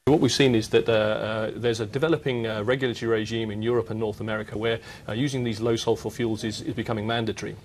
What we've seen is that there's a developing regulatory regime in Europe and North America where using these low sulfur fuels is becoming mandatory.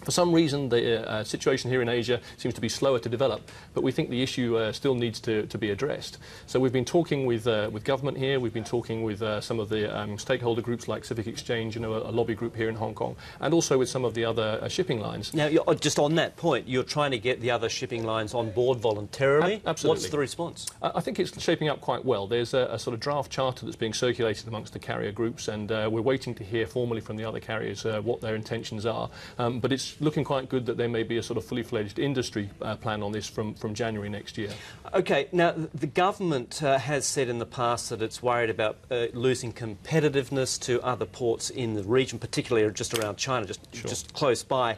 For some reason, the situation here in Asia seems to be slower to develop, but we think the issue still needs to be addressed. So we've been talking with government here, we've been talking with some of the stakeholder groups like Civic Exchange, a lobby group here in Hong Kong, and also with some of the other shipping lines. Now, just on that point, you're trying to get the other shipping lines on board voluntarily? Absolutely. What's the response? I think it's shaping up quite well. There's a sort of draft charter that's being circulated amongst the carrier groups, and we're waiting to hear formally from the other carriers what their intentions are. But it's looking quite good that there may be a sort of fully fledged industry plan on this from January next year. OK, now the government has said in the past that it's worried about losing competitiveness to other ports in the region, particularly just around China, just close by.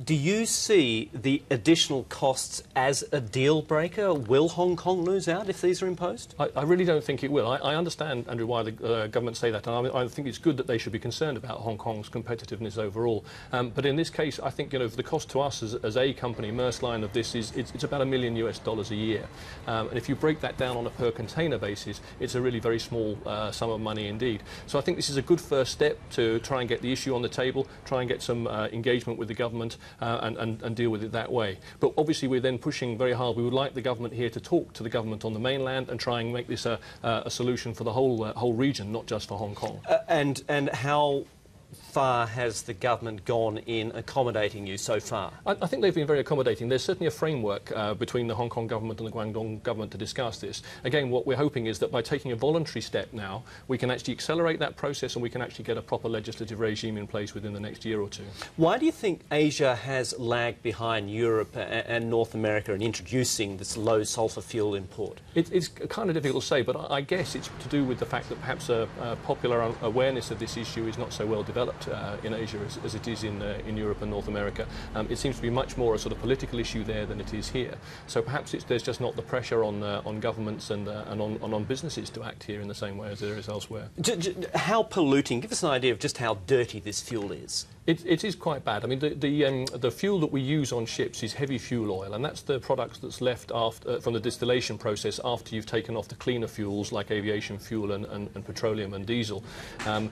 Do you see the additional costs as a deal breaker? Will Hong Kong lose out if these are imposed? I really don't think it will. I understand, Andrew, why the government say that, and I think it's good that they should be concerned about Hong Kong's competitiveness overall. But in this case, I think the cost to us as a company, Maersk Line, of this is it's about $1 million a year. And if you break that down on a per container basis, it's a really very small sum of money indeed. So I think this is a good first step to try and get the issue on the table, try and get some engagement with the government. And deal with it that way. But obviously we're then pushing very hard. We would like the government here to talk to the government on the mainland and try and make this a solution for the whole region, not just for Hong Kong. And how far has the government gone in accommodating you so far? I think they've been very accommodating. There's certainly a framework between the Hong Kong government and the Guangdong government to discuss this. Again, what we're hoping is that by taking a voluntary step now, we can actually accelerate that process and we can actually get a proper legislative regime in place within the next year or two. Why do you think Asia has lagged behind Europe and North America in introducing this low sulphur fuel import? It's kind of difficult to say, but I guess it's to do with the fact that perhaps a popular awareness of this issue is not so well developed in Asia as it is in Europe and North America. It seems to be much more a sort of political issue there than it is here. So perhaps there's just not the pressure on governments and on businesses to act here in the same way as there is elsewhere. How polluting? Give us an idea of just how dirty this fuel is. It is quite bad. I mean, the fuel that we use on ships is heavy fuel oil, and that's the products that's left from the distillation process after you've taken off the cleaner fuels like aviation fuel and petroleum and diesel.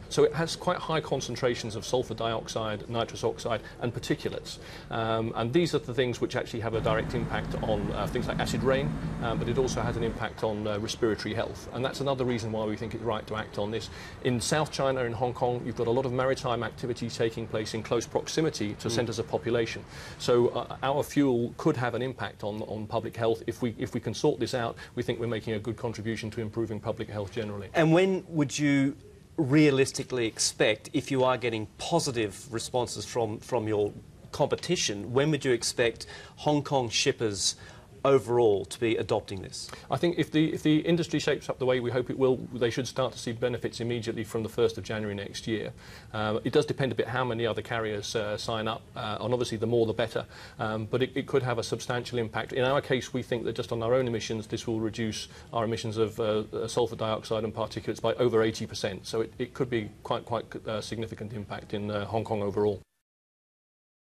So it has quite high concentrations of sulfur dioxide, nitrous oxide and particulates. And these are the things which actually have a direct impact on things like acid rain, but it also has an impact on respiratory health. And that's another reason why we think it's right to act on this. In South China, in Hong Kong, you've got a lot of maritime activity taking place in close proximity to centres of population. So our fuel could have an impact on public health. If we can sort this out, we think we're making a good contribution to improving public health generally. And when would you realistically expect, if you are getting positive responses from your competition, when would you expect Hong Kong shippers overall to be adopting this? I think if the industry shapes up the way we hope it will, they should start to see benefits immediately from the 1st of January next year. It does depend a bit how many other carriers sign up, and obviously the more the better, but it could have a substantial impact. In our case, we think that just on our own emissions, this will reduce our emissions of sulfur dioxide and particulates by over 80%, so it could be quite significant impact in Hong Kong overall.